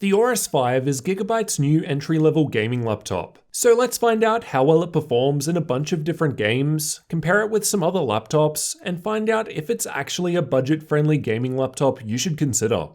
The Aorus 5 is Gigabyte's new entry-level gaming laptop. So let's find out how well it performs in a bunch of different games, compare it with some other laptops, and find out if it's actually a budget-friendly gaming laptop you should consider.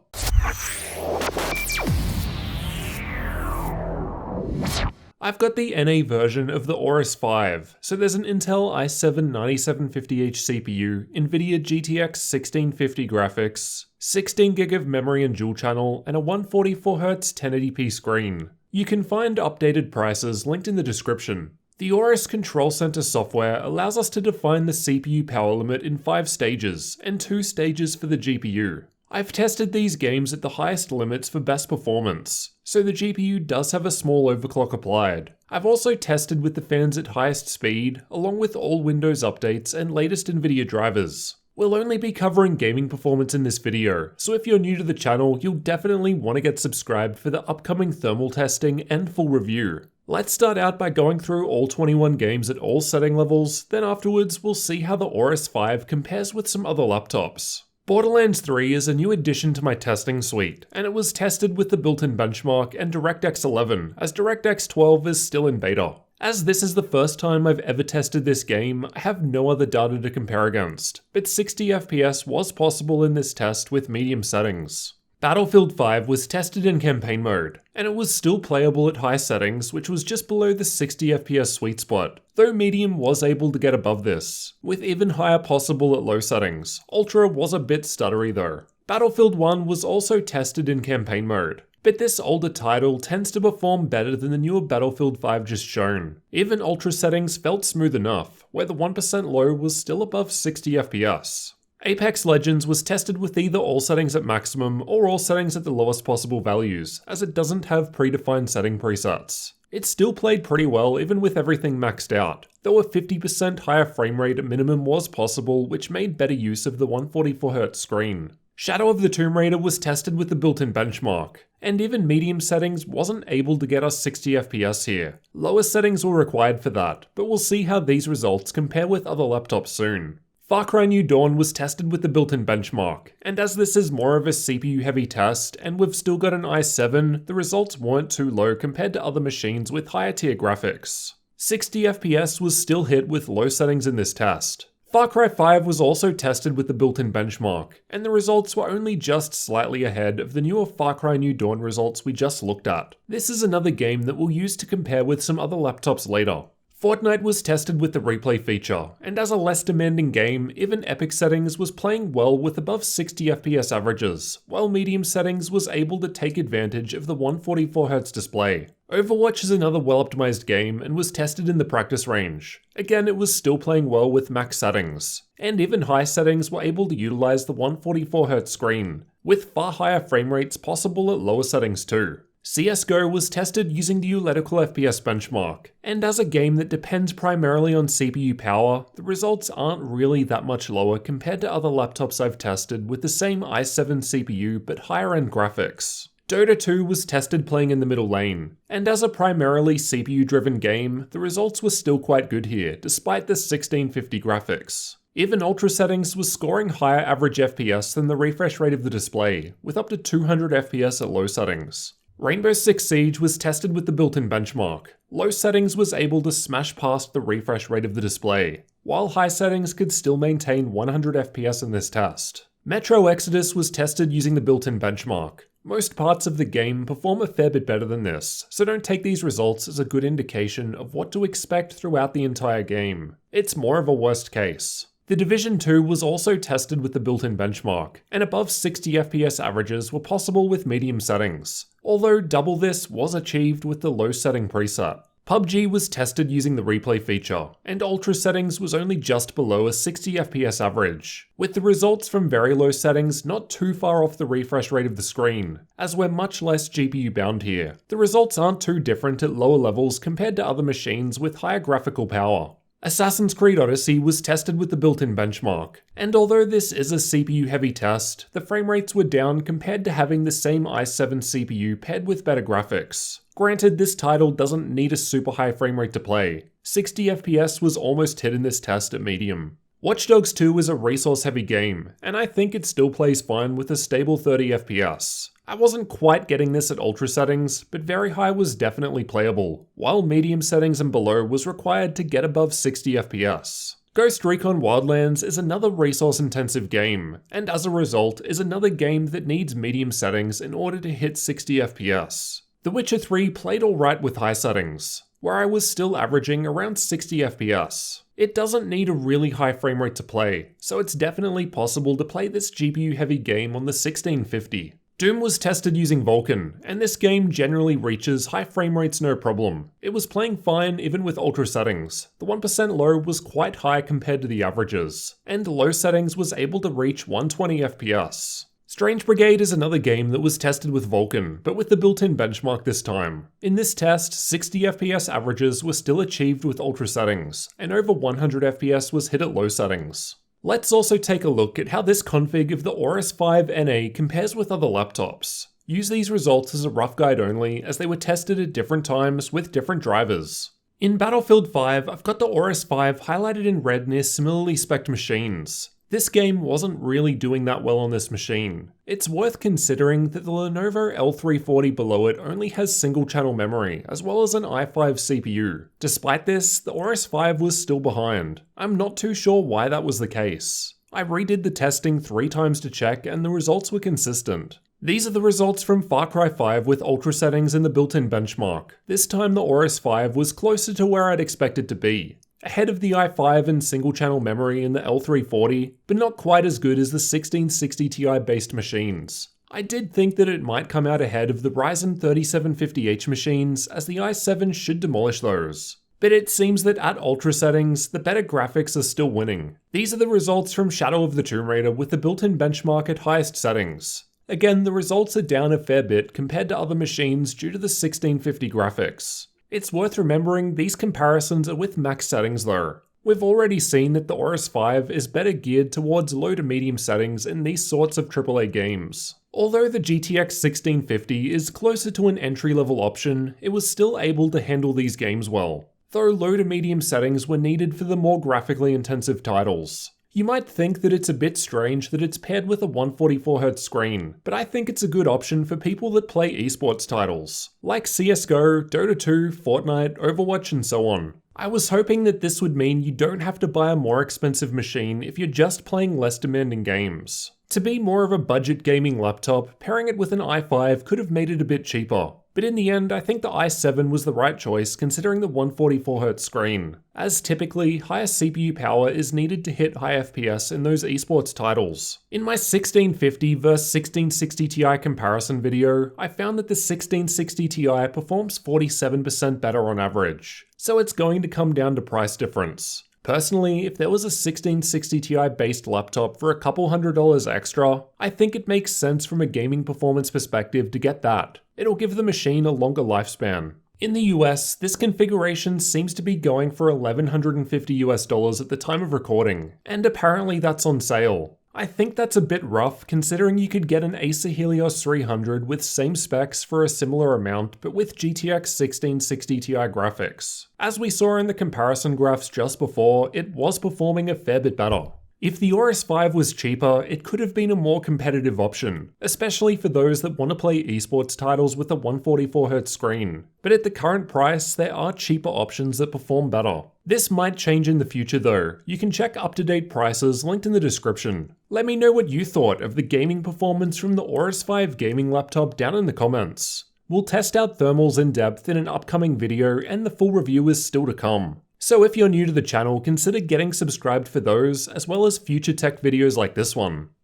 I've got the NA version of the Aorus 5, so there's an Intel i7-9750H CPU, Nvidia GTX 1650 graphics, 16GB of memory and dual channel, and a 144Hz 1080p screen. You can find updated prices linked in the description. The Aorus Control Center software allows us to define the CPU power limit in 5 stages, and 2 stages for the GPU. I've tested these games at the highest limits for best performance, so the GPU does have a small overclock applied. I've also tested with the fans at highest speed, along with all Windows updates and latest Nvidia drivers. We'll only be covering gaming performance in this video, so if you're new to the channel, you'll definitely want to get subscribed for the upcoming thermal testing and full review. Let's start out by going through all 21 games at all setting levels, then afterwards we'll see how the Aorus 5 compares with some other laptops. Borderlands 3 is a new addition to my testing suite, and it was tested with the built-in benchmark and DirectX 11, as DirectX 12 is still in beta. As this is the first time I've ever tested this game, I have no other data to compare against, but 60 FPS was possible in this test with medium settings. Battlefield 5 was tested in campaign mode, and it was still playable at high settings, which was just below the 60 FPS sweet spot, though medium was able to get above this, with even higher possible at low settings. Ultra was a bit stuttery though. Battlefield 1 was also tested in campaign mode, but this older title tends to perform better than the newer Battlefield 5 just shown. Even Ultra settings felt smooth enough, where the 1% low was still above 60 FPS. Apex Legends was tested with either all settings at maximum or all settings at the lowest possible values, as it doesn't have predefined setting presets. It still played pretty well even with everything maxed out, though a 50% higher frame rate at minimum was possible, which made better use of the 144Hz screen. Shadow of the Tomb Raider was tested with the built-in benchmark, and even medium settings wasn't able to get us 60 FPS here. Lower settings were required for that, but we'll see how these results compare with other laptops soon. Far Cry New Dawn was tested with the built-in benchmark, and as this is more of a CPU-heavy test, and we've still got an i7, the results weren't too low compared to other machines with higher tier graphics. 60 FPS was still hit with low settings in this test. Far Cry 5 was also tested with the built-in benchmark, and the results were only just slightly ahead of the newer Far Cry New Dawn results we just looked at. This is another game that we'll use to compare with some other laptops later. Fortnite was tested with the replay feature, and as a less demanding game, even epic settings was playing well with above 60 FPS averages, while medium settings was able to take advantage of the 144Hz display. Overwatch is another well-optimized game and was tested in the practice range. Again, it was still playing well with max settings, and even high settings were able to utilize the 144Hz screen, with far higher frame rates possible at lower settings too. CSGO was tested using the Euletical FPS benchmark, and as a game that depends primarily on CPU power, the results aren't really that much lower compared to other laptops I've tested with the same i7 CPU but higher end graphics. Dota 2 was tested playing in the middle lane, and as a primarily CPU driven game, the results were still quite good here despite the 1650 graphics. Even Ultra settings was scoring higher average FPS than the refresh rate of the display, with up to 200 FPS at low settings. Rainbow Six Siege was tested with the built-in benchmark. Low settings was able to smash past the refresh rate of the display, while high settings could still maintain 100 FPS in this test. Metro Exodus was tested using the built-in benchmark. Most parts of the game perform a fair bit better than this, so don't take these results as a good indication of what to expect throughout the entire game. It's more of a worst case. The Division 2 was also tested with the built-in benchmark, and above 60 FPS averages were possible with medium settings, although double this was achieved with the low setting preset. PUBG was tested using the replay feature, and Ultra settings was only just below a 60 FPS average, with the results from very low settings not too far off the refresh rate of the screen, as we're much less GPU bound here. The results aren't too different at lower levels compared to other machines with higher graphical power. Assassin's Creed Odyssey was tested with the built-in benchmark, and although this is a CPU-heavy test, the frame rates were down compared to having the same i7 CPU paired with better graphics. Granted, this title doesn't need a super high frame rate to play. 60 FPS was almost hit in this test at medium. Watch Dogs 2 is a resource-heavy game, and I think it still plays fine with a stable 30 FPS. I wasn't quite getting this at ultra settings, but very high was definitely playable, while medium settings and below was required to get above 60 FPS. Ghost Recon Wildlands is another resource-intensive game, and as a result is another game that needs medium settings in order to hit 60 FPS. The Witcher 3 played alright with high settings, where I was still averaging around 60 FPS. It doesn't need a really high frame rate to play, so it's definitely possible to play this GPU-heavy game on the 1650. Doom was tested using Vulkan, and this game generally reaches high frame rates no problem. It was playing fine even with ultra settings. The 1% low was quite high compared to the averages, and low settings was able to reach 120 FPS. Strange Brigade is another game that was tested with Vulkan, but with the built-in benchmark this time. In this test, 60 FPS averages were still achieved with ultra settings, and over 100 FPS was hit at low settings. Let's also take a look at how this config of the Aorus 5 NA compares with other laptops. Use these results as a rough guide only, as they were tested at different times with different drivers. In Battlefield 5, I've got the Aorus 5 highlighted in red near similarly spec'd machines. This game wasn't really doing that well on this machine. It's worth considering that the Lenovo L340 below it only has single channel memory, as well as an i5 CPU. Despite this, the Aorus 5 was still behind. I'm not too sure why that was the case. I redid the testing 3 times to check and the results were consistent. These are the results from Far Cry 5 with ultra settings in the built-in benchmark. This time the Aorus 5 was closer to where I'd expect it to be. Ahead of the i5 and single channel memory in the L340, but not quite as good as the 1660 Ti based machines. I did think that it might come out ahead of the Ryzen 3750H machines, as the i7 should demolish those. But it seems that at ultra settings, the better graphics are still winning. These are the results from Shadow of the Tomb Raider with the built-in benchmark at highest settings. Again, the results are down a fair bit compared to other machines due to the 1650 graphics. It's worth remembering these comparisons are with max settings though. We've already seen that the Aorus 5 is better geared towards low to medium settings in these sorts of AAA games. Although the GTX 1650 is closer to an entry-level option, it was still able to handle these games well, though low to medium settings were needed for the more graphically intensive titles. You might think that it's a bit strange that it's paired with a 144Hz screen, but I think it's a good option for people that play esports titles, like CSGO, Dota 2, Fortnite, Overwatch and so on. I was hoping that this would mean you don't have to buy a more expensive machine if you're just playing less demanding games. To be more of a budget gaming laptop, pairing it with an i5 could have made it a bit cheaper. But in the end, I think the i7 was the right choice considering the 144Hz screen, as typically, higher CPU power is needed to hit high FPS in those esports titles. In my 1650 vs 1660 Ti comparison video, I found that the 1660 Ti performs 47% better on average, so it's going to come down to price difference. Personally, if there was a 1660 Ti based laptop for a couple $100 extra, I think it makes sense from a gaming performance perspective to get that. It'll give the machine a longer lifespan. In the US, this configuration seems to be going for $1,150 at the time of recording, and apparently that's on sale. I think that's a bit rough considering you could get an Acer Helios 300 with same specs for a similar amount but with GTX 1660 Ti graphics. As we saw in the comparison graphs just before, it was performing a fair bit better. If the Aorus 5 was cheaper, it could have been a more competitive option, especially for those that want to play esports titles with a 144Hz screen. But at the current price, there are cheaper options that perform better. This might change in the future though. You can check up-to-date prices linked in the description. Let me know what you thought of the gaming performance from the Aorus 5 gaming laptop down in the comments. We'll test out thermals in depth in an upcoming video and the full review is still to come. So if you're new to the channel, consider getting subscribed for those, as well as future tech videos like this one.